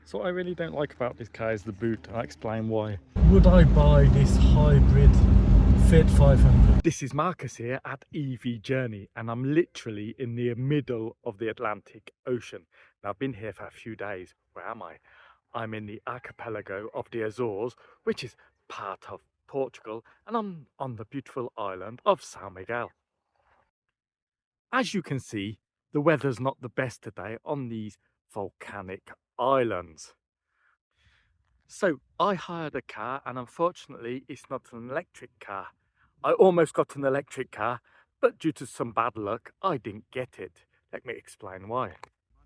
So what I really don't like about this car is the boot. I'll explain why. Would I buy this hybrid Fiat 500? This is Marcus here at EV Journey, and I'm literally in the middle of the Atlantic Ocean. Now, I've been here for a few days. Where am I? I'm in the archipelago of the Azores, which is part of Portugal, and I'm on the beautiful island of São Miguel. As you can see, the weather's not the best today on these volcanic islands. So I hired a car, and unfortunately it's not an electric car. I almost got an electric car, but due to some bad luck I didn't get it. Let me explain why.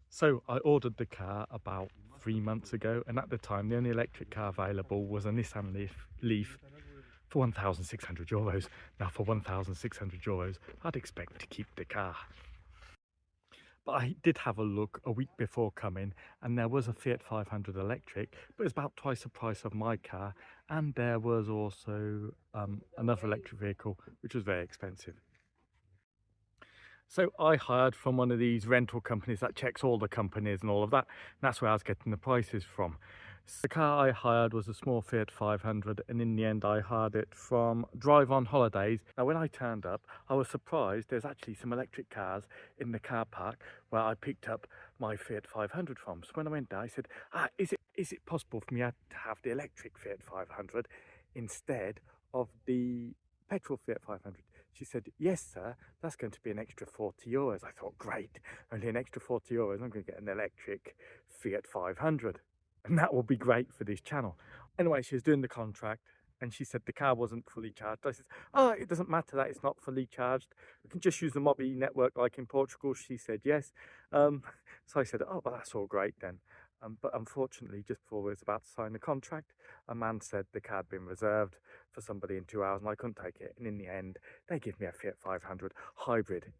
So I ordered the car about 3 months ago, and at the time the only electric car available was a Nissan Leaf for 1,600 euros. Now for 1,600 euros I'd expect to keep the car. But I did have a look a week before coming, and there was a Fiat 500 electric, but it's about twice the price of my car, and there was also another electric vehicle which was very expensive. So I hired from one of these rental companies that checks all the companies and all of that, and that's where I was getting the prices from. So the car I hired was a small Fiat 500, and in the end I hired it from Drive On Holidays. Now when I turned up, I was surprised there's actually some electric cars in the car park where I picked up my Fiat 500 from. So when I went there I said, is it possible for me to have the electric Fiat 500 instead of the petrol Fiat 500? She said, yes sir, that's going to be an extra 40 euros. I thought, great, only an extra 40 euros, I'm going to get an electric Fiat 500. And that will be great for this channel. Anyway, she was doing the contract and she said the car wasn't fully charged. I said, it doesn't matter that it's not fully charged. We can just use the Mobby network like in Portugal. She said yes. So I said, well, that's all great then. But unfortunately, just before we was about to sign the contract, a man said the car had been reserved for somebody in 2 hours and I couldn't take it. And in the end, they give me a Fiat 500 hybrid.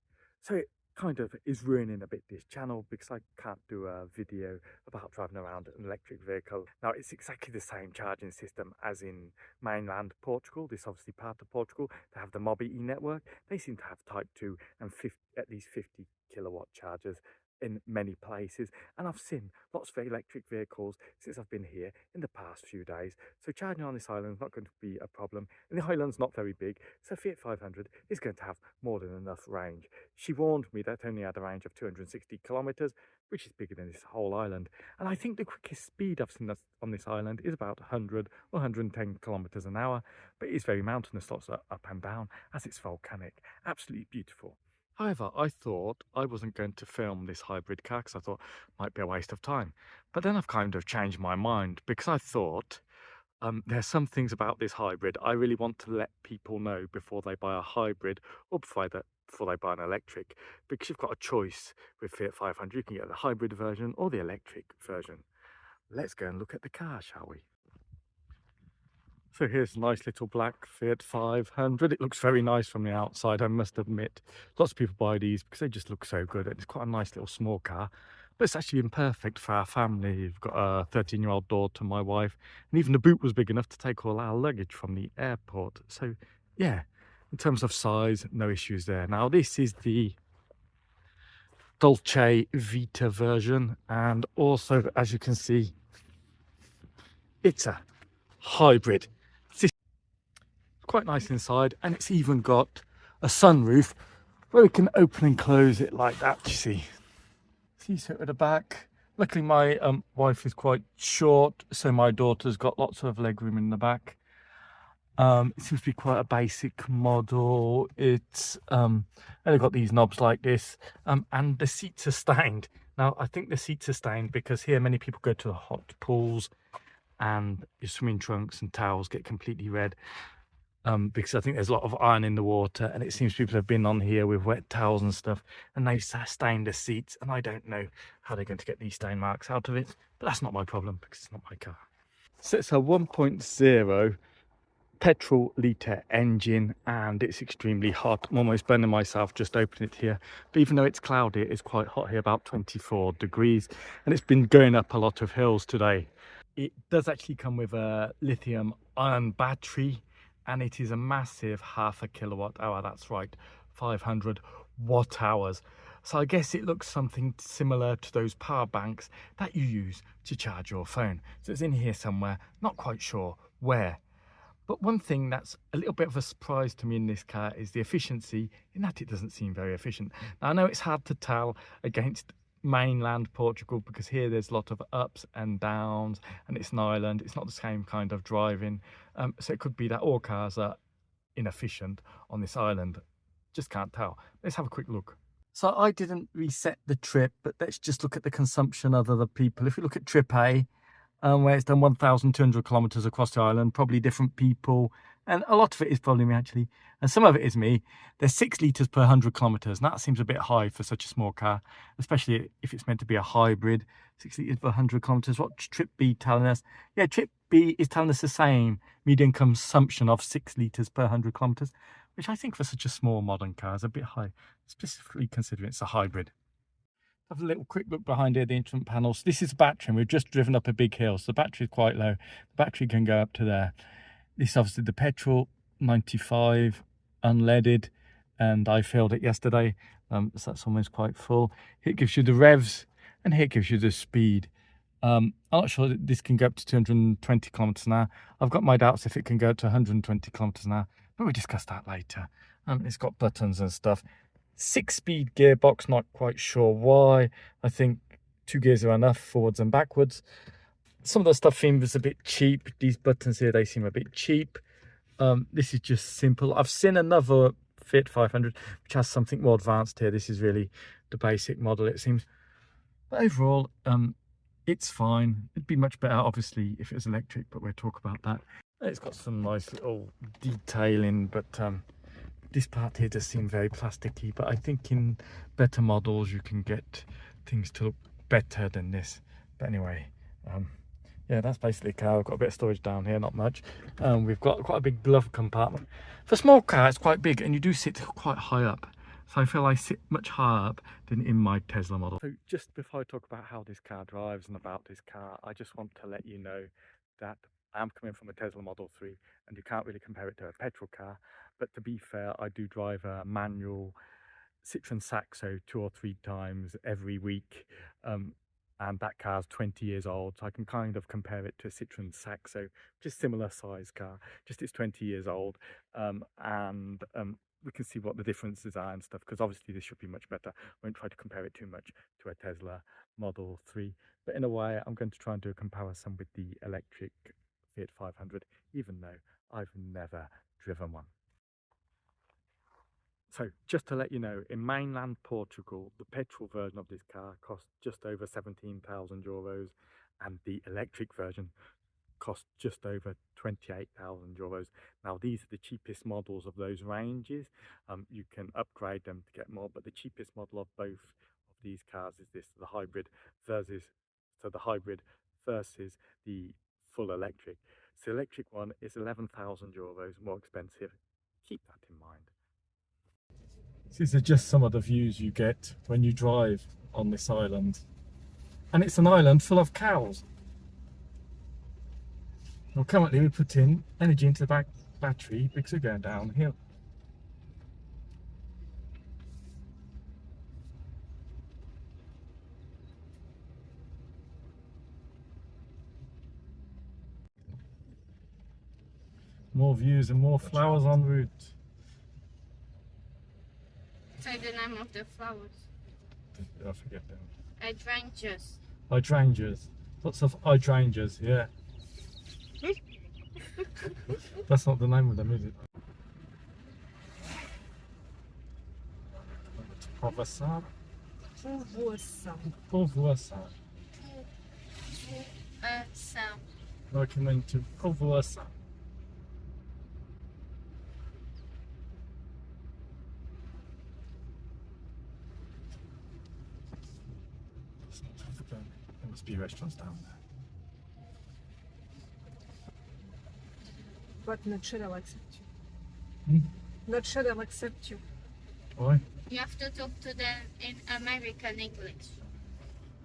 So it kind of is ruining a bit this channel because I can't do a video about driving around an electric vehicle. Now it's exactly the same charging system as in mainland Portugal. This is obviously part of Portugal. They have the Mobby network. They seem to have type 2 and at least 50 kilowatt chargers in many places, and I've seen lots of electric vehicles since I've been here in the past few days. So charging on this island is not going to be a problem, and the island's not very big, so Fiat 500 is going to have more than enough range. She warned me that it only had a range of 260 kilometers, which is bigger than this whole island, and I think the quickest speed I've seen on this island is about 100 or 110 kilometers an hour, but it is very mountainous, lots of up and down as it's volcanic. Absolutely beautiful. However, I thought I wasn't going to film this hybrid car because I thought it might be a waste of time. But then I've kind of changed my mind because I thought there's some things about this hybrid I really want to let people know before they buy a hybrid or before they buy an electric, because you've got a choice with Fiat 500. You can get the hybrid version or the electric version. Let's go and look at the car, shall we? So here's a nice little black Fiat 500. It looks very nice from the outside, I must admit. Lots of people buy these because they just look so good. It's quite a nice little small car, but it's actually been perfect for our family. We've got a 13-year-old daughter, my wife, and even the boot was big enough to take all our luggage from the airport. So yeah, in terms of size, no issues there. Now this is the Dolce Vita version, and also, as you can see, it's a hybrid. Quite nice inside, and it's even got a sunroof where we can open and close it like that. You see so at the back. Luckily my wife is quite short, so my daughter's got lots of leg room in the back. It seems to be quite a basic model. It's only got these knobs like this, and the seats are stained. Now I think the seats are stained because here many people go to the hot pools and your swimming trunks and towels get completely red. Because I think there's a lot of iron in the water, and it seems people have been on here with wet towels and stuff, and they've stained the seats, and I don't know how they're going to get these stain marks out of it, but that's not my problem because it's not my car. So it's a 1.0 petrol litre engine, and it's extremely hot. I'm almost burning myself just opening it here, but even though it's cloudy, it's quite hot here, about 24 degrees, and it's been going up a lot of hills today. It does actually come with a lithium ion battery, and it is a massive 0.5 kilowatt hour. That's right, 500 watt hours. So I guess it looks something similar to those power banks that you use to charge your phone. So it's in here somewhere, not quite sure where. But one thing that's a little bit of a surprise to me in this car is the efficiency, in that it doesn't seem very efficient. Now, I know it's hard to tell against mainland Portugal because here there's a lot of ups and downs and it's an island. It's not the same kind of driving. So it could be that all cars are inefficient on this island. Just can't tell. Let's have a quick look. So I didn't reset the trip, but let's just look at the consumption of other people. If we look at trip A, where it's done 1,200 kilometers across the island, probably different people, and a lot of it is probably me actually, and some of it is me. There's 6 litres per 100 kilometers, and that seems a bit high for such a small car, especially if it's meant to be a hybrid. 6 litres per 100 kilometers. What's trip B telling us? Yeah, trip B is telling us the same median consumption of 6 litres per 100 kilometers, which I think for such a small modern car is a bit high, specifically considering it's a hybrid. Have a little quick look behind here, the instrument panels. This is a battery, and we've just driven up a big hill, so the battery is quite low. The battery can go up to there. This is obviously the petrol, 95, unleaded, and I filled it yesterday, so that's almost quite full. Here it gives you the revs, and here it gives you the speed. I'm not sure that this can go up to 220 kilometers an hour. I've got my doubts if it can go up to 120 kilometers an hour, but we'll discuss that later. It's got buttons and stuff. 6-speed gearbox, not quite sure why. I think 2 gears are enough, forwards and backwards. Some of the stuff seems a bit cheap. These buttons here, they seem a bit cheap. This is just simple. I've seen another Fiat 500 which has something more advanced here. This is really the basic model, it seems. But overall, it's fine. It'd be much better, obviously, if it was electric, but we'll talk about that. It's got some nice little detailing, but this part here does seem very plasticky, but I think in better models you can get things to look better than this. But anyway, yeah, that's basically a car. I've got a bit of storage down here, not much. We've got quite a big glove compartment. For a small car, it's quite big, and you do sit quite high up. So I feel I sit much higher up than in my Tesla model. So just before I talk about how this car drives and about this car, I just want to let you know that I'm coming from a Tesla Model 3, and you can't really compare it to a petrol car. But to be fair, I do drive a manual Citroen Saxo 2 or 3 times every week, and that car's 20 years old, so I can kind of compare it to a Citroen Saxo, just similar size car, just it's 20 years old, we can see what the differences are and stuff, because obviously this should be much better. I won't try to compare it too much to a Tesla Model 3, but in a way I'm going to try and do a comparison with the electric Fiat 500, even though I've never driven one. So just to let you know, in mainland Portugal, the petrol version of this car costs just over 17,000 euros, and the electric version cost just over 28,000 euros. Now these are the cheapest models of those ranges. You can upgrade them to get more, but the cheapest model of both of these cars is this, the hybrid versus the full electric. So the electric one is 11,000 euros more expensive. Keep that in mind. These are just some of the views you get when you drive on this island. And it's an island full of cows. Well, currently we put in energy into the battery because we're going downhill. More views and more flowers en route. Say the name of the flowers. I forget them. Hydrangeas. Hydrangeas. Lots of hydrangeas, yeah. That's not the name of them, is it? Povoação. Povoação. Welcome to Povoação. There must be restaurants down there. But not sure I'll accept you. Not sure I'll accept you. Why? You have to talk to them in American English.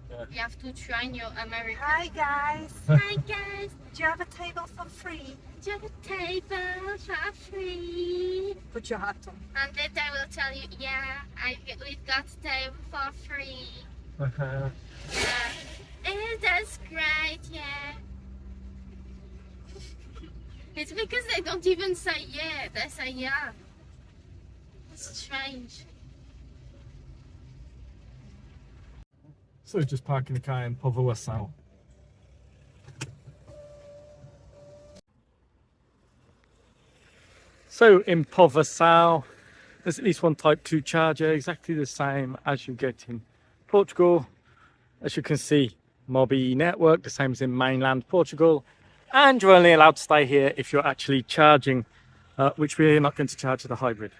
You have to train your American. Hi guys. Hi guys, Do you have a table for free? do you have a table for free? Put your hat on. And then they will tell you, yeah, we've got a table for free. Uh-huh. Yeah. That's great, yeah. It's because they don't even say yeah, they say yeah. It's strange. So just parking the car in Ponta Delgada. So in Ponta Delgada, there's at least one Type 2 charger, exactly the same as you get in Portugal. As you can see, Mobi network, the same as in mainland Portugal. And you're only allowed to stay here if you're actually charging, which we're not going to charge the hybrid.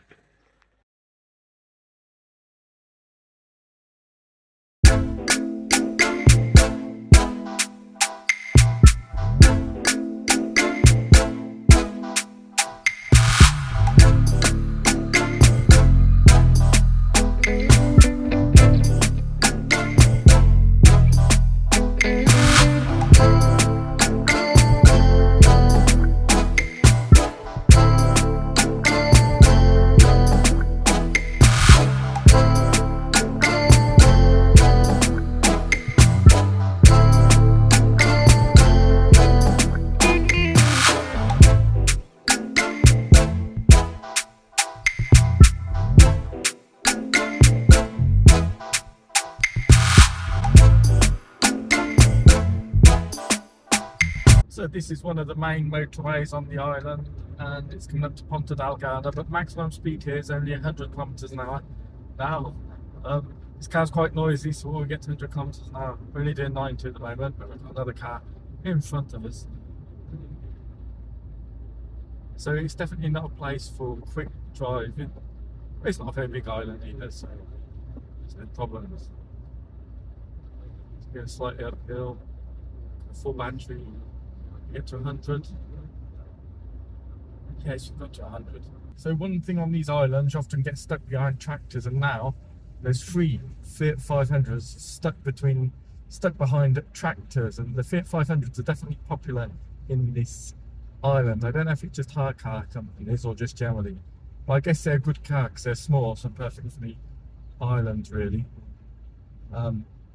So this is one of the main motorways on the island, and it's coming up to Ponta Delgada, but maximum speed here is only 100 kilometers an hour. Now, this car's quite noisy, so we'll get to 100 kilometers an hour. We're only doing 90 at the moment, but we've got another car in front of us. So it's definitely not a place for quick driving. It's not a very big island either, so there's no problems. It's going slightly uphill, full battery. Get to 100. Yes, you've got to 100. So one thing on these islands, you often get stuck behind tractors, and now there's 3 Fiat 500s stuck behind tractors, and the Fiat 500s are definitely popular in this island. I don't know if it's just hire car companies or just generally, but I guess they're a good car because they're small, so perfect for the island really.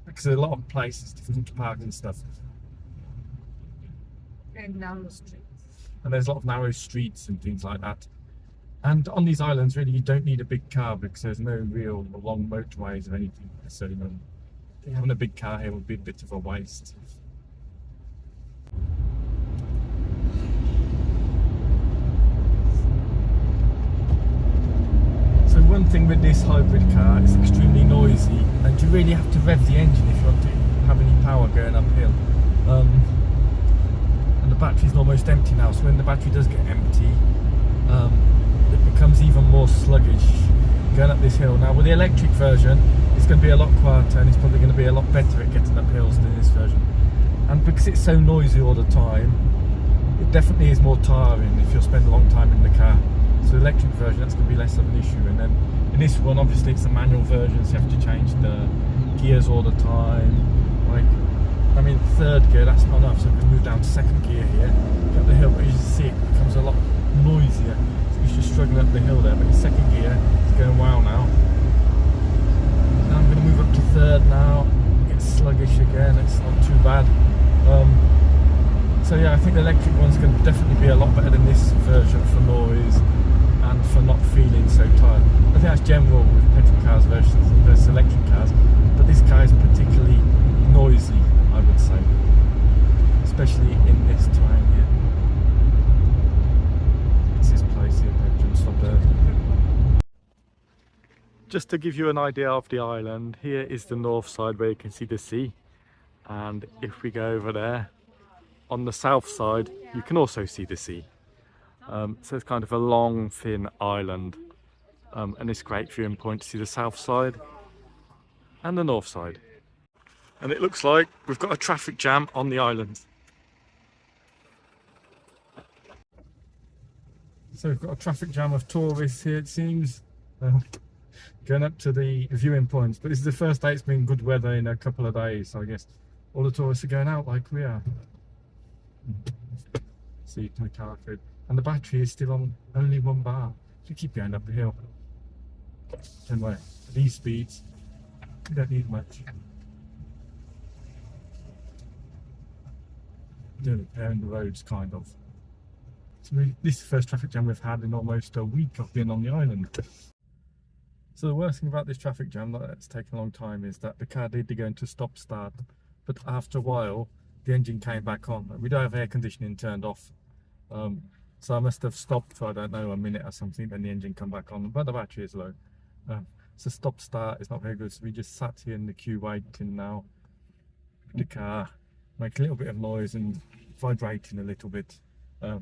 Because there are a lot of places different to park and stuff. And narrow streets. And there's a lot of narrow streets and things like that. And on these islands, really, you don't need a big car because there's no real long motorways or anything. So having a big car here would be a bit of a waste. So one thing with this hybrid car, it's extremely noisy, and you really have to rev the engine if you want to have any power going uphill. And the battery's almost empty now, so when the battery does get empty, it becomes even more sluggish going up this hill. Now with the electric version, it's going to be a lot quieter, and it's probably going to be a lot better at getting up hills than this version. And because it's so noisy all the time, it definitely is more tiring if you'll spend a long time in the car. So the electric version, that's going to be less of an issue. And then in this one, obviously it's a manual version, so you have to change the gears all the time. I mean, third gear, that's not enough, so we can move down to second gear here, get up the hill, but as you see, it becomes a lot noisier. So you're just struggling up the hill there, but in second gear, it's going well now. Now I'm going to move up to third now, get sluggish again, it's not too bad. So yeah, I think the electric one's going to definitely be a lot better than this version for noise and for not feeling so tired. I think that's general with petrol cars versus electric cars, but this car is particularly noisy, I would say, especially in this terrain here. It's this place here, Just to give you an idea of the island, here is the north side where you can see the sea, and if we go over there on the south side you can also see the sea. So it's kind of a long thin island, and it's great viewing point to see the south side and the north side. And it looks like we've got a traffic jam on the island. So we've got a traffic jam of tourists here, it seems. going up to the viewing points. But this is the first day it's been good weather in a couple of days, so I guess all the tourists are going out like we are. See my car food, and the battery is still on only 1 bar. So keep going up the hill. Anyway, at these speeds, you don't need much. Doing repairing the roads, kind of. So this is the first traffic jam we've had in almost a week of being on the island. So the worst thing about this traffic jam that's taken a long time is that the car did go into stop start, but after a while the engine came back on. We don't have air conditioning turned off, so I must have stopped for, I don't know, a minute or something, then the engine come back on, but the battery is low. So stop start is not very good, so we just sat here in the queue waiting now. The car make a little bit of noise and vibrating a little bit. Yeah,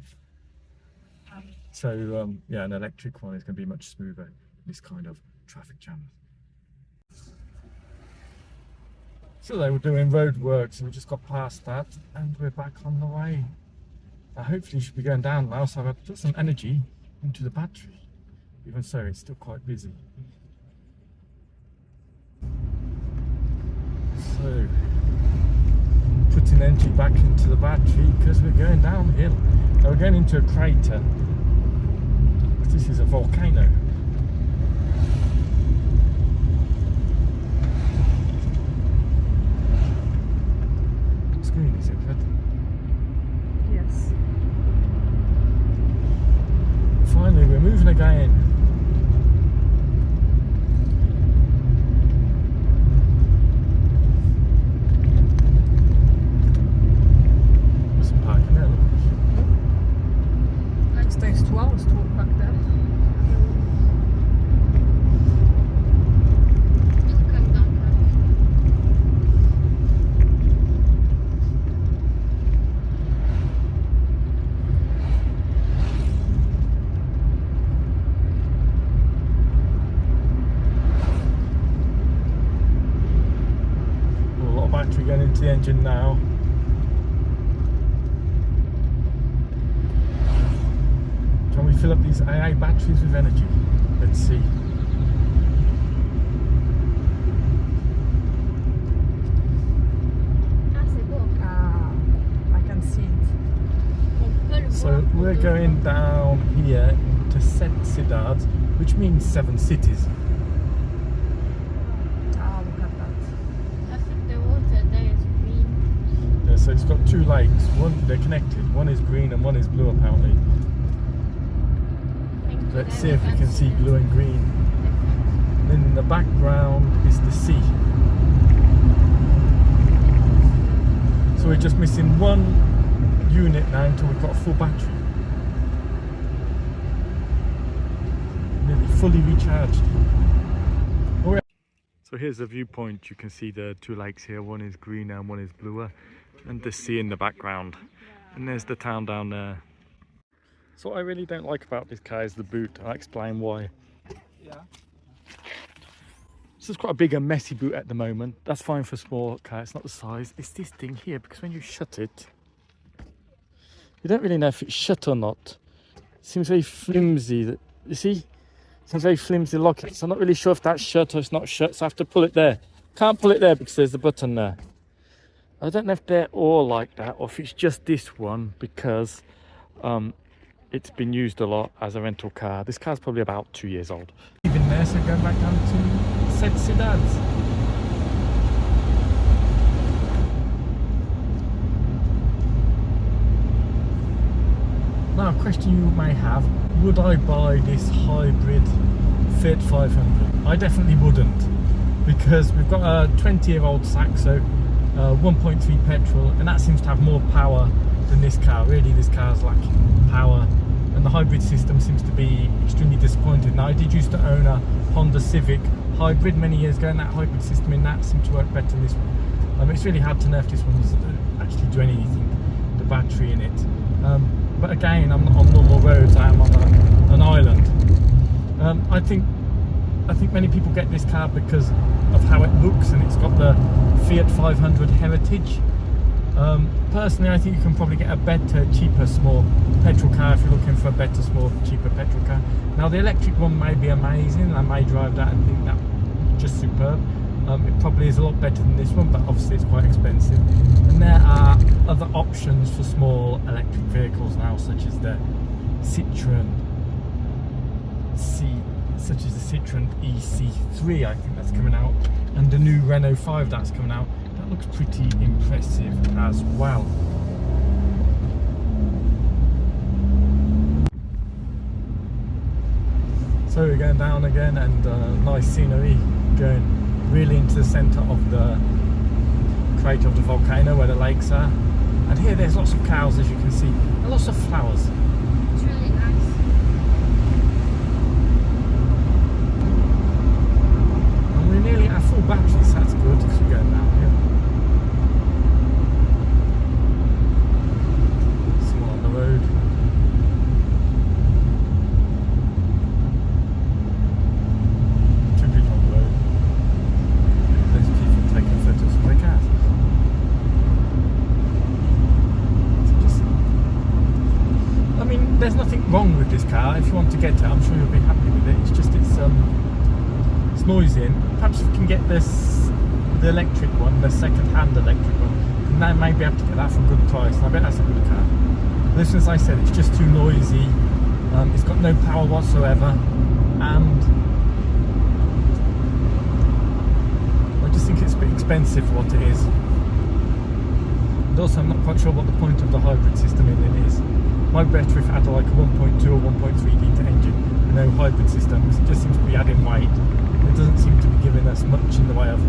an electric one is going to be much smoother in this kind of traffic jam. So they were doing road works and we just got past that and we're back on the way. Hopefully we should be going down now, so I've got to put some energy into the battery. Even so, it's still quite busy. So, putting energy back into the battery because we're going downhill. Now we're going into a crater. This is a volcano. What's green, is it, Fred? Yes. Finally, we're moving again. There's some parking there, look. It takes 2 hours to walk back there. A lot of battery going into the engine now. Can we fill up these AA batteries with energy? Let's see. I can see it. So we're going down here to Sete Cidades, which means 7 cities. Look at that. I think the water there is green. Yeah, so it's got 2 lakes. They're connected. One is green and one is blue, apparently. Let's see if we can see blue and green. Then in the background is the sea. So we're just missing 1 unit now until we've got a full battery. Nearly fully recharged. So here's the viewpoint. You can see the 2 lakes here. One is greener and one is bluer. And the sea in the background. And there's the town down there. So what I really don't like about this car is the boot. I'll explain why. Yeah. This is quite a big and messy boot at the moment. That's fine for a small car, it's not the size. It's this thing here, because when you shut it, you don't really know if it's shut or not. It seems very flimsy. You see? It seems very flimsy locking. So I'm not really sure if that's shut or it's not shut, so I have to pull it there. Can't pull it there because there's the button there. I don't know if they're all like that or if it's just this one because it's been used a lot as a rental car. This car's probably about 2 years old. Even there, so going back down to Sete Cidades. Now, a question you may have, would I buy this hybrid Fiat 500? I definitely wouldn't, because we've got a 20-year-old Saxo, 1.3 petrol, and that seems to have more power than this car. Really, this car's lacking power, and the hybrid system seems to be extremely disappointing. Now, I did used to own a Honda Civic hybrid many years ago, and that hybrid system in that seemed to work better than this one. It's really hard to know if this one's actually doing anything, the battery in it. But again, I'm not on normal roads, I am on an island. I think many people get this car because of how it looks, and it's got the Fiat 500 heritage. Personally, I think you can probably get a better, cheaper, small petrol car if you're looking for a better, small, cheaper petrol car. Now, the electric one may be amazing. I may drive that and think that just superb. It probably is a lot better than this one, but obviously it's quite expensive. And there are other options for small electric vehicles now, such as the Citroen EC3, I think that's coming out, and the new Renault 5 that's coming out. That looks pretty impressive as well. So we're going down again, and nice scenery, going really into the centre of the crater of the volcano where the lakes are. And here there's lots of cows, as you can see, and lots of flowers. It's really nice. And we're nearly at full battery, so that's good because we're going down here. Someone on the road. Two people on the road. There's people taking photos of their cars. I mean, there's nothing wrong with this car. If you want to get it, I'm sure you'll be happy with it. It's just it's noisy. Perhaps we can get the electric one, the second-hand electric one, and then maybe have to get that for a good price. And I bet that's a good car. This one, as I said, it's just too noisy. It's got no power whatsoever, and I just think it's a bit expensive for what it is. And also, I'm not quite sure what the point of the hybrid system in it is. Might be better if it had like a 1.2 or 1.3 litre engine and no hybrid system, because it just seems to be adding weight. It doesn't seem to be giving us much in the way of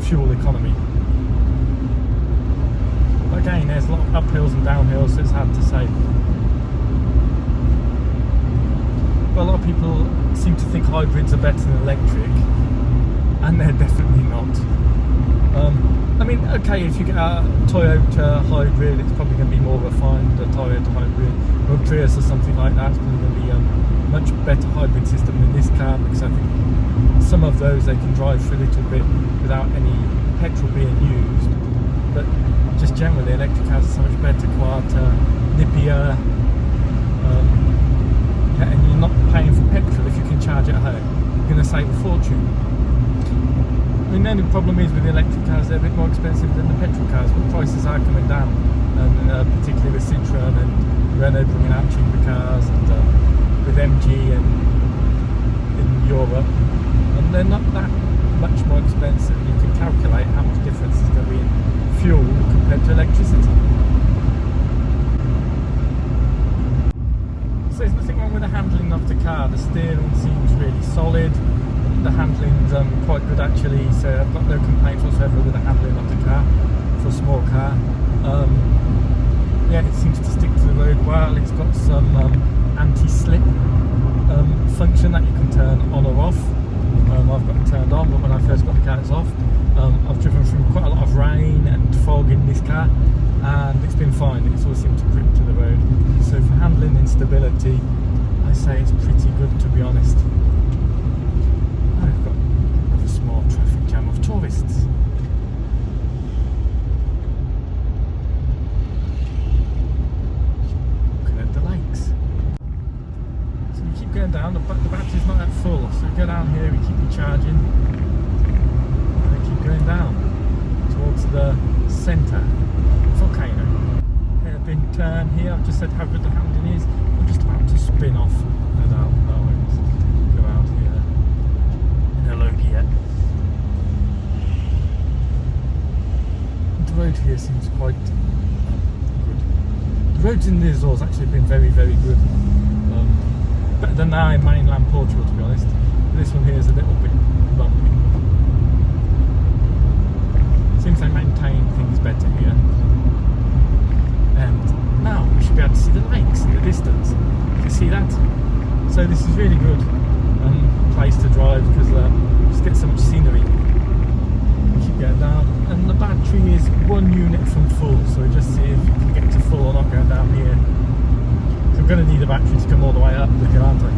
fuel economy. But again, there's a lot of uphills and downhills, so it's hard to say. But a lot of people seem to think hybrids are better than electric, and they're definitely not. I mean, okay, if you get a Toyota hybrid, it's probably going to be more refined, a Toyota hybrid, or a Prius or something like that. It's probably going to be a much better hybrid system than this car, because I think some of those they can drive for a little bit without any petrol being used. But just generally, electric cars are so much better, quieter, nippier, and you're not paying for petrol if you can charge at home. You're going to save a fortune. I mean, the only problem is with the electric cars, they're a bit more expensive than the petrol cars, but prices are coming down, and particularly with Citroen and Renault bringing out cheaper cars, and with MG and in Europe, and they're not that much more expensive. You can calculate how much difference is going to be in fuel compared to electricity. So there's nothing wrong with the handling of the car. The steering seems really solid. The handling's quite good actually, so I've got no complaints whatsoever with the handling of the car for a small car. Yeah, it seems to stick to the road well. It's got some anti-slip function that you can turn on or off. I've got it turned on, but when I first got the car it's off. I've driven through quite a lot of rain and fog in this car, and it's been fine. It's all seemed to grip to the road. So for handling and stability, I say it's pretty good, to be honest. I've got another small traffic jam of tourists. Looking at the lakes. So we keep going down, the battery's not that full, so we go down here, we keep recharging, and we keep going down towards the centre volcano. Hairpin turn here, I've just said how good the handling is. I'm just about to spin off and out. Go out here. Hello here. The road here seems quite good. The roads in the Azores actually have been very, very good. Better than now in mainland Portugal, to be honest. But this one here is a little bit bumpy. Seems they maintain things better here. And now we should be able to see the lakes in the distance. You can see that. So this is really good place to drive, because just get so much scenery. Keep going down, and the battery is 1 unit from full, so we just see if you can get to full or not going down here. So we're going to need a battery to come all the way up the hill, aren't we?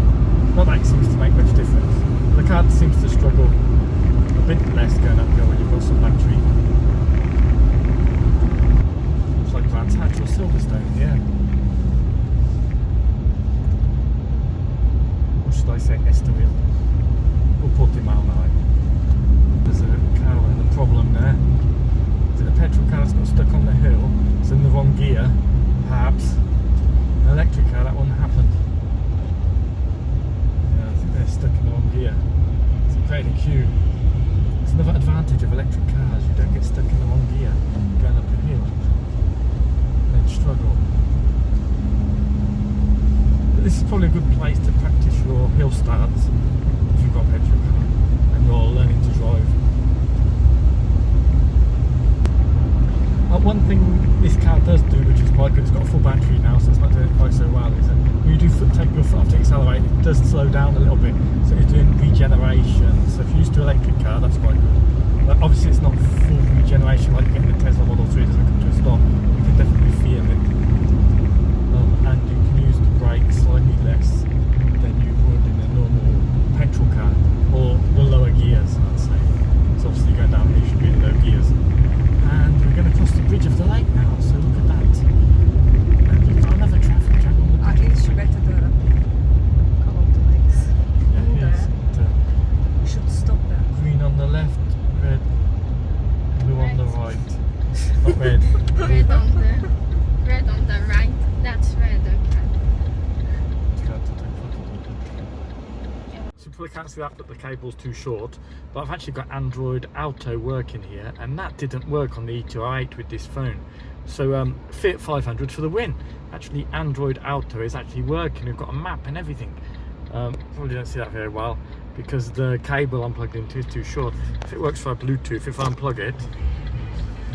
Not that it seems to make much difference. The car seems to struggle a bit less going uphill when you've got some battery. Silverstone, yeah. Or should I say Estoril? Or Portimao now. There's a car and a problem there. Is it a petrol car that's got stuck on the hill? It's in the wrong gear, perhaps. An electric car, that wouldn't happen. Yeah, I think they're stuck in the wrong gear. It's creating a queue. It's another advantage of electric cars, you don't get stuck in the wrong gear going up a hill and then struggle. But this is probably a good place to practice your hill starts if you've got a petrol car and you're learning to drive. One thing this car does do, which is quite good, it's got a full battery now, so it's not doing it quite so well, is that when you do take your foot off to accelerate, it does slow down a little bit, so it's doing regeneration. So if you're used to an electric car, that's quite good. But obviously it's not full regeneration like you get in the Tesla Model 3, it doesn't come to a stop. You can definitely feel it. And you can use the brakes slightly less than you would in a normal petrol car, or the lower gears, I'd say. So obviously going down here, you should be in low gears. And we're going to cross the bridge of the lake now, so look at that. And we've got another traffic jam on the At bridge. least you better the call of the lights. Yeah, All it is. there. We should stop there. Green on the left, red, blue on the right. Not red. Red on the right. That's red, okay. So you probably can't see that, but the cable's too short. But I've actually got Android Auto working here, and that didn't work on the E2i8 with this phone. So Fiat 500 for the win. Actually, Android Auto is actually working. We've got a map and everything. Probably don't see that very well because the cable I'm plugged into is too short. If it works via Bluetooth, if I unplug it,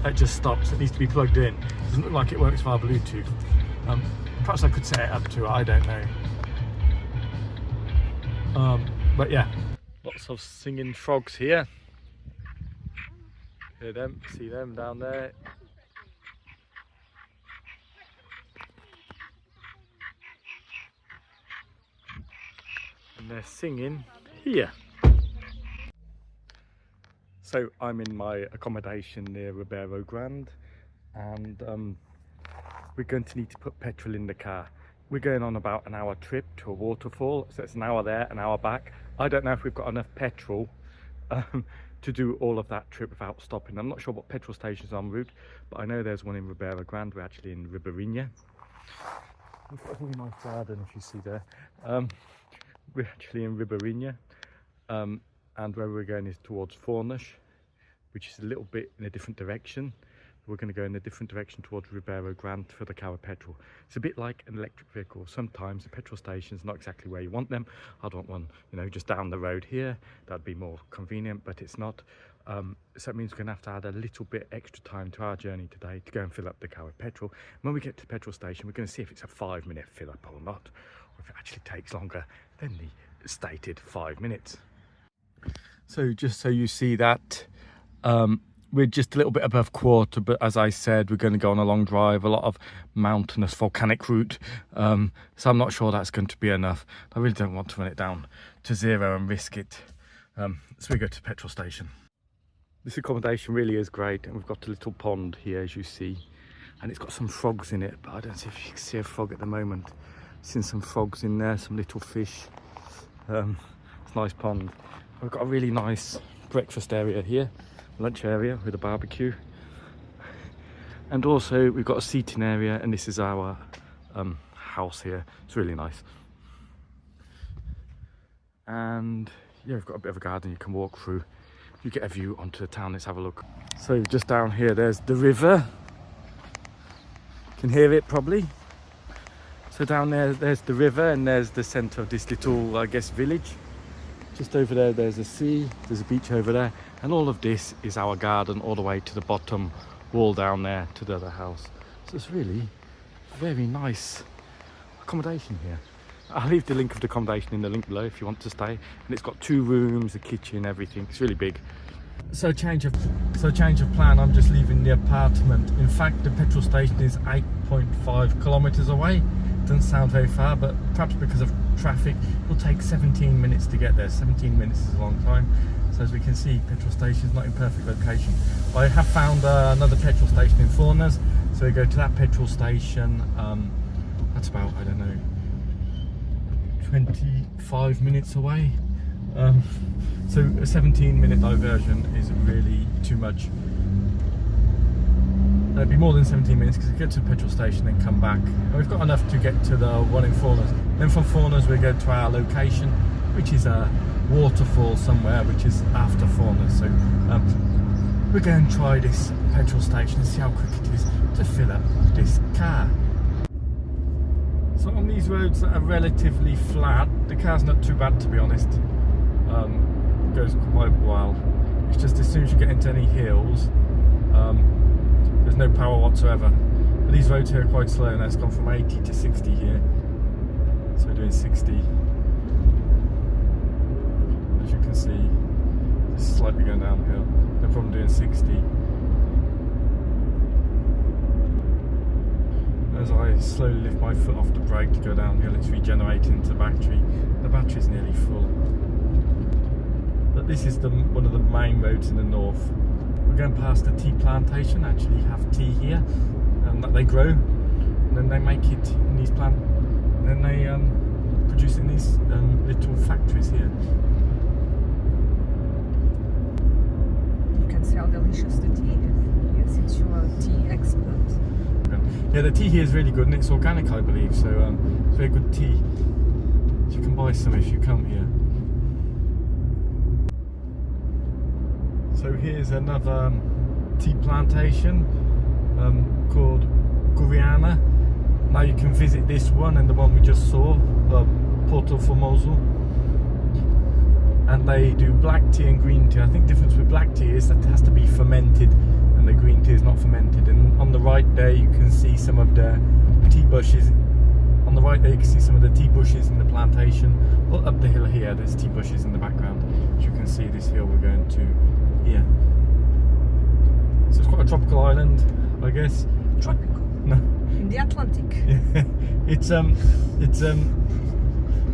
it just stops. It needs to be plugged in. It doesn't look like it works via Bluetooth. Perhaps I could set it up to it, I don't know. But yeah, lots of singing frogs here. Hear them, see them down there. And they're singing here. So I'm in my accommodation near Ribeiro Grande, and we're going to need to put petrol in the car. We're going on about an hour trip to a waterfall, so it's an hour there, an hour back. I don't know if we've got enough petrol to do all of that trip without stopping. I'm not sure what petrol stations are en route, but I know there's one in Ribeiro Grande. We're actually in Ribeirinha. We've got a really nice garden, if you see there. We're actually in Ribeirinha, and where we're going is towards Furnas, which is a little bit in a different direction. We're going to go in a different direction towards Ribeiro Grande for the car of petrol. It's a bit like an electric vehicle. Sometimes the petrol station's not exactly where you want them. I'd want one, you know, just down the road here. That'd be more convenient, but it's not. So that means we're going to have to add a little bit extra time to our journey today to go and fill up the car with petrol. When we get to the petrol station, we're going to see if it's a 5-minute fill up or not, or if it actually takes longer than the stated 5 minutes. So just so you see that, we're just a little bit above quarter, but as I said, we're going to go on a long drive, a lot of mountainous volcanic route, so I'm not sure that's going to be enough. I really don't want to run it down to 0 and risk it. So we go to the petrol station. This accommodation really is great, and we've got a little pond here, as you see, and it's got some frogs in it, but I don't see if you can see a frog at the moment. I've seen some frogs in there, some little fish. It's a nice pond. We've got a really nice breakfast area here, lunch area with a barbecue, and also we've got a seating area, and this is our house here. It's really nice, and yeah, we've got a bit of a garden you can walk through. You get a view onto the town. Let's have a look. So just down here there's the river, you can hear it probably. So down there's the river, and there's the centre of this little, I guess, village. Just over there, there's a sea, there's a beach over there, and all of this is our garden all the way to the bottom wall down there to the other house. So it's really very nice accommodation here. I'll leave the link of the accommodation in the link below if you want to stay. And it's got 2 rooms, a kitchen, everything. It's really big. So change of plan, I'm just leaving the apartment. In fact, the petrol station is 8.5 kilometers away. Doesn't sound very far, but perhaps because of traffic, it'll take 17 minutes to get there. 17 minutes is a long time. So as we can see, petrol station is not in perfect location. I have found another petrol station in Furnas, So we go to that petrol station. That's about, I don't know, 25 minutes away. So a 17-minute diversion is really too much. It'd be more than 17 minutes because we get to the petrol station and come back. And we've got enough to get to the one in Furnas. Then from Furnas we go to our location, which is a waterfall somewhere, which is after Furnas. So we're going to try this petrol station and see how quick it is to fill up this car. So on these roads that are relatively flat, the car's not too bad, to be honest. It goes quite well. It's just as soon as you get into any hills, there's no power whatsoever. But these roads here are quite slow now. It's gone from 80 to 60 here. So we're doing 60. As you can see, it's slightly going downhill. No problem doing 60. As I slowly lift my foot off the brake to go downhill, it's regenerating into the battery. The battery's nearly full. But this is one of the main roads in the north. We're going past a tea plantation. Actually have tea here that they grow, and then they make it in these and then they produce it in these little factories here. You can see how delicious the tea is. Yes, it's your tea expert. Yeah, the tea here is really good, and it's organic, I believe. So it's very good tea. So you can buy some if you come here. So here's another tea plantation called Guriana. Now you can visit this one and the one we just saw, Porto Formoso. And they do black tea and green tea. I think the difference with black tea is that it has to be fermented and the green tea is not fermented. And on the right there you can see some of the tea bushes. On the right there you can see some of the tea bushes in the plantation. Well, up the hill here there's tea bushes in the background. As you can see, this hill we're going to here. So it's quite a tropical island, I guess. Tropical? No. In the Atlantic.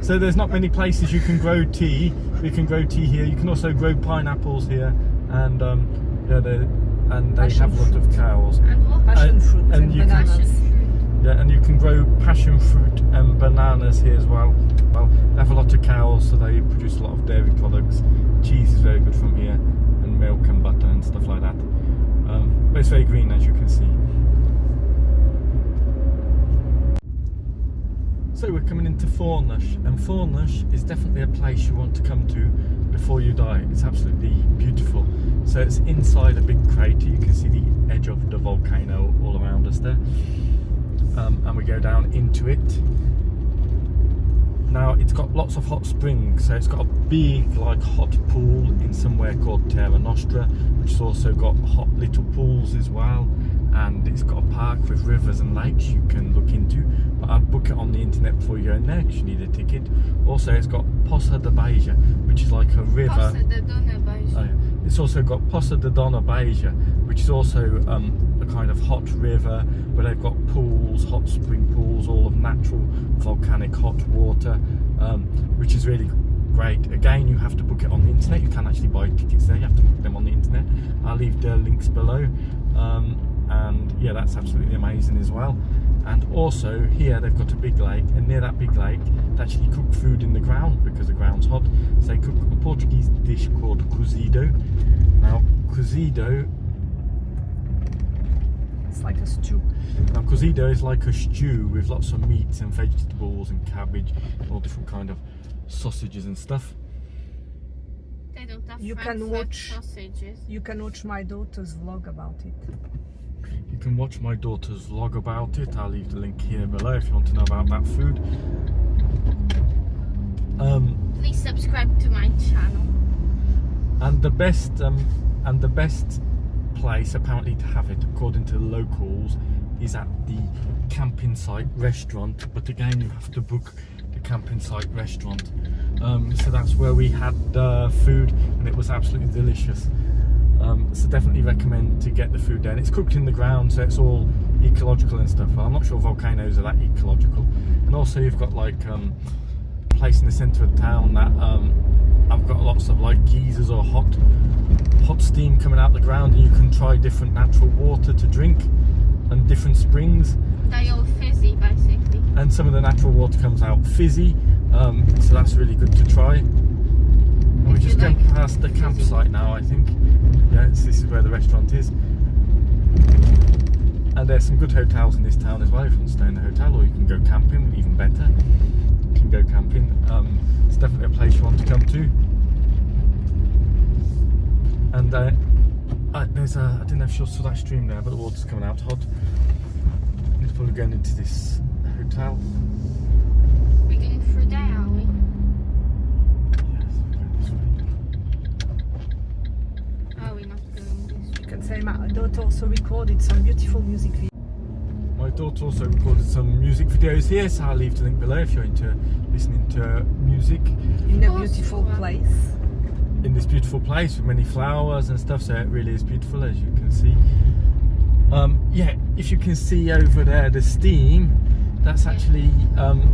So there's not many places you can grow tea. You can grow tea here. You can also grow pineapples here, and they have a lot of cows. And what? Passion fruit and you can, bananas. yeah, and you can grow passion fruit and bananas here as well. Well, they have a lot of cows, so they produce a lot of dairy products. Cheese is very good from here, and milk and butter and stuff like that. But it's very green, as you can see. So we're coming into Furnas, and Furnas is definitely a place you want to come to before you die. It's absolutely beautiful. So it's inside a big crater. You can see the edge of the volcano all around us there, and we go down into it. Now it's got lots of hot springs, so it's got a big hot pool in somewhere called Terra Nostra, which has also got hot little pools as well, and it's got a park with rivers and lakes you can look into, but I'd book it on the internet before you go in there because you need a ticket. Also it's got Poça de Beja, which is like a river. Poça de Dona Beja. Oh, yeah. It's also got Poça de Dona Beja, which is also a kind of hot river where they've got pools, hot spring pools, all of natural volcanic hot water, which is really great. Again, you have to book it on the internet. You can actually buy tickets there. You have to book them on the internet. I'll leave the links below. And yeah, that's absolutely amazing as well. And also here they've got a big lake, and near that big lake they actually cook food in the ground because the ground's hot. So they cook a Portuguese dish called cozido. Now cozido, It's like a stew. now cozido is like a stew with lots of meats and vegetables and cabbage, all different kind of sausages and stuff. They don't have You can Frankfurt watch- sausages. You can watch my daughter's vlog about it. You can watch my daughter's vlog about it. I'll leave the link here below if you want to know about that food. Please subscribe to my channel. And the best place apparently to have it, according to the locals, is at the camping site restaurant. But again, you have to book the camping site restaurant. So that's where we had food, and it was absolutely delicious. So definitely recommend to get the food there. And it's cooked in the ground, so it's all ecological and stuff. Well, I'm not sure volcanoes are that ecological. And also you've got like a place in the centre of town that I've got lots of like geysers or hot steam coming out the ground, and you can try different natural water to drink. and different springs. They're all fizzy, basically. And some of the natural water comes out fizzy, so that's really good to try. And we're just going past the campsite now, I think. Yes, this is where the restaurant is. And there's some good hotels in this town as well. If you want to stay in the hotel, or you can go camping, even better. You can go camping. It's definitely a place you want to come to. And there's I don't know if you saw that stream there, but the water's coming out hot. It's probably going into this hotel. We're going through there, are we? Yes, we're going this way. Oh, we're not going this way. You can say my daughter also recorded some beautiful music videos. My daughter also recorded some music videos here, so I'll leave the link below if you're into listening to music. In a beautiful place. In this beautiful place with many flowers and stuff, so it really is beautiful, as you can see. Yeah, if you can see over there the steam, that's actually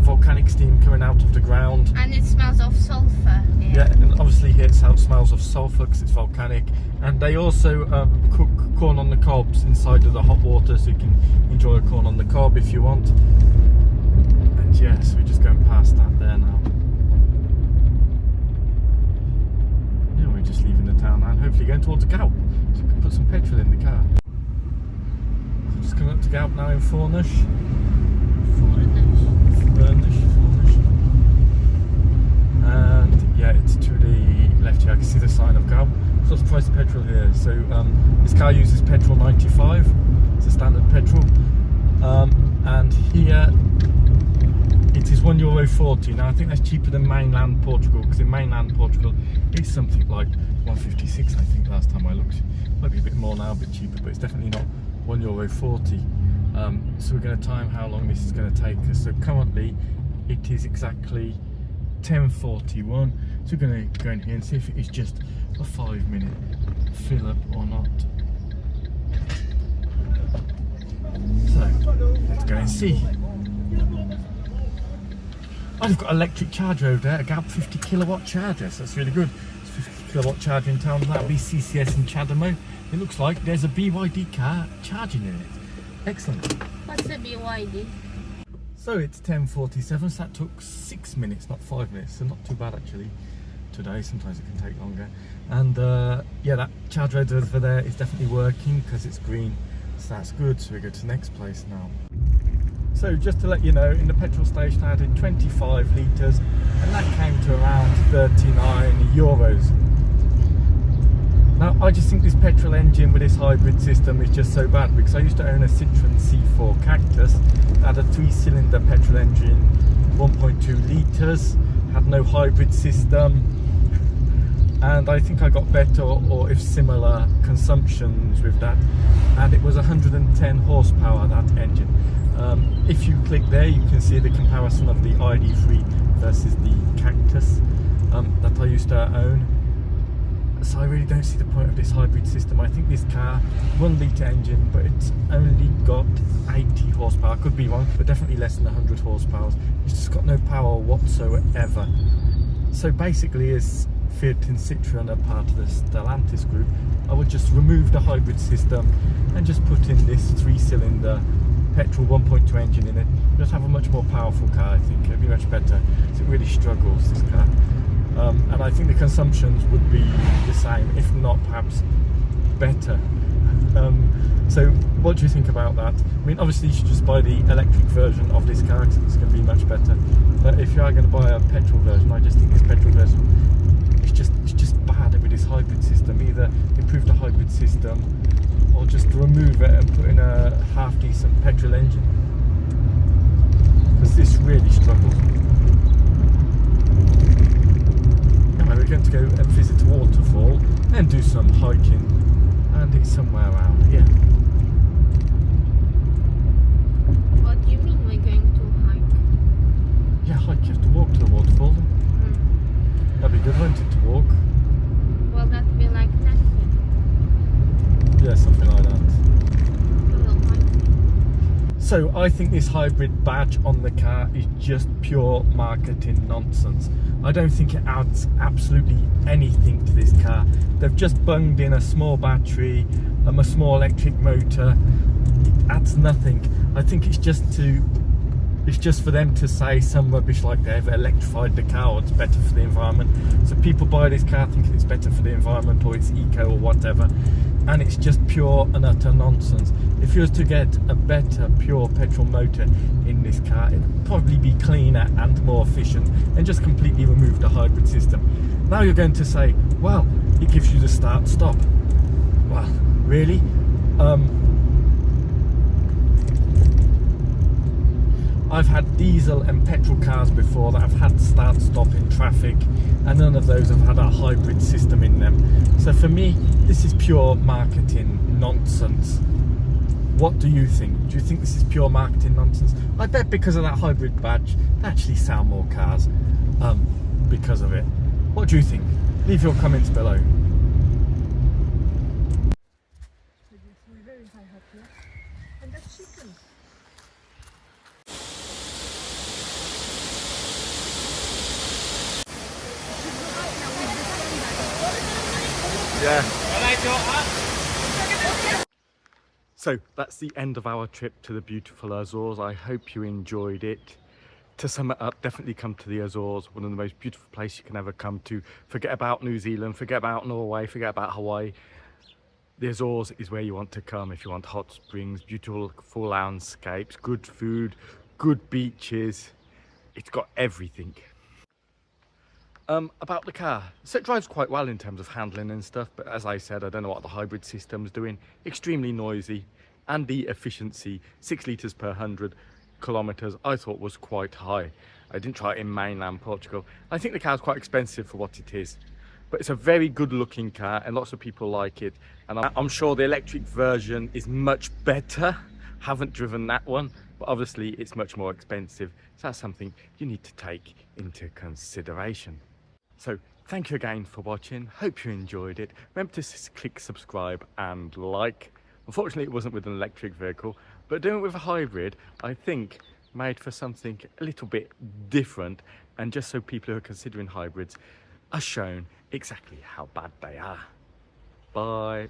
volcanic steam coming out of the ground. And it smells of sulfur. Yeah, and obviously here it smells of sulfur because it's volcanic. And they also cook corn on the cobs inside of the hot water, so you can enjoy a corn on the cob if you want. And yes, we're just going past that there now. Yeah, we're just leaving the town now and hopefully going towards Galp, so we can put some petrol in the car. So just coming up to Galp now in Furnas. And yeah, it's to the left here. I can see the sign of Galp. So what's the price of petrol here? So this car uses petrol 95. It's a standard petrol. And here it is €1.40. Now I think that's cheaper than mainland Portugal, because in mainland Portugal it's something like 1.56. I think last time I looked. Might be a bit more now, a bit cheaper, but it's definitely not €1.40. So we're going to time how long this is going to take us. So currently it is exactly 10:41. So we're going to go in here and see if it is just a 5-minute fill up or not. So let's go and see. Oh, they've got an electric charger over there, a Galp 50 kilowatt charger, so that's really good. It's 50 kilowatt charger in town, that'll be CCS in Chadamo. It looks like there's a BYD car charging in it. Excellent. What's the BYD? So it's 10:47, so that took 6 minutes, not 5 minutes, so not too bad actually today. Sometimes it can take longer. And yeah, that charger over there is definitely working because it's green, so that's good. So we go to the next place now. So just to let you know, in the petrol station I added 25 litres and that came to around €39. Now I just think this petrol engine with this hybrid system is just so bad, because I used to own a Citroen C4 Cactus that had a 3-cylinder petrol engine, 1.2 litres, had no hybrid system, and I think I got better or if similar consumptions with that, and it was 110 horsepower, that engine. If you click there you can see the comparison of the ID3 versus the Cactus that I used to own. So I really don't see the point of this hybrid system. I think this car, 1 litre engine, but it's only got 80 horsepower. Could be wrong, but definitely less than 100 horsepower. It's just got no power whatsoever. So basically, as Fiat and Citroen are part of the Stellantis group, I would just remove the hybrid system and just put in this 3-cylinder petrol 1.2 engine in it. Just have a much more powerful car, I think. It'd be much better. So it really struggles, this car. And I think the consumptions would be the same, if not perhaps better. So what do you think about that? I mean, obviously you should just buy the electric version of this car because it's going to be much better. But if you are going to buy a petrol version, I just think this petrol version is just bad with this hybrid system. Either improve the hybrid system or just remove it and put in a half-decent petrol engine, because this really struggles. We're going to go and visit a waterfall and do some hiking, and it's somewhere around here. What do you mean we're going to hike? Yeah, hike, you have to walk to the waterfall. That'd be good, won't it, to walk? Will that be like nothing? Yeah, something like that. Hike. So I think this hybrid badge on the car is just pure marketing nonsense. I don't think it adds absolutely anything to this car. They've just bunged in a small battery and a small electric motor. adds nothing. I think it's just for them to say some rubbish like they've electrified the car, or it's better for the environment. So people buy this car thinking it's better for the environment, or it's eco or whatever, and it's just pure and utter nonsense. If you was to get a better pure petrol motor in this car, it'd probably be cleaner and more efficient, and just completely remove the hybrid system. Now you're going to say, well, it gives you the start stop. Well, really? I've had diesel and petrol cars before that have had start stop in traffic, and none of those have had a hybrid system in them. So for me, this is pure marketing nonsense. What do you think? Do you think this is pure marketing nonsense? I bet because of that hybrid badge, they actually sell more cars because of it. What do you think? Leave your comments below. We're very high up here. And that's chicken. Yeah. So that's the end of our trip to the beautiful Azores. I hope you enjoyed it. To sum it up, definitely come to the Azores, one of the most beautiful places you can ever come to. Forget about New Zealand, forget about Norway, forget about Hawaii. The Azores is where you want to come if you want hot springs, beautiful full landscapes, good food, good beaches. It's got everything. About the car, so it drives quite well in terms of handling and stuff, but as I said, I don't know what the hybrid system's doing. Extremely noisy, and the efficiency, 6 litres per 100 kilometers, I thought was quite high. I didn't try it in mainland Portugal. I think the car's quite expensive for what it is, but it's a very good looking car and lots of people like it, and I'm sure the electric version is much better. Haven't driven that one, but obviously it's much more expensive, so that's something you need to take into consideration. So thank you again for watching. Hope you enjoyed it. Remember to click subscribe and like. Unfortunately it wasn't with an electric vehicle, but doing it with a hybrid, I think made for something a little bit different, and just so people who are considering hybrids are shown exactly how bad they are. Bye.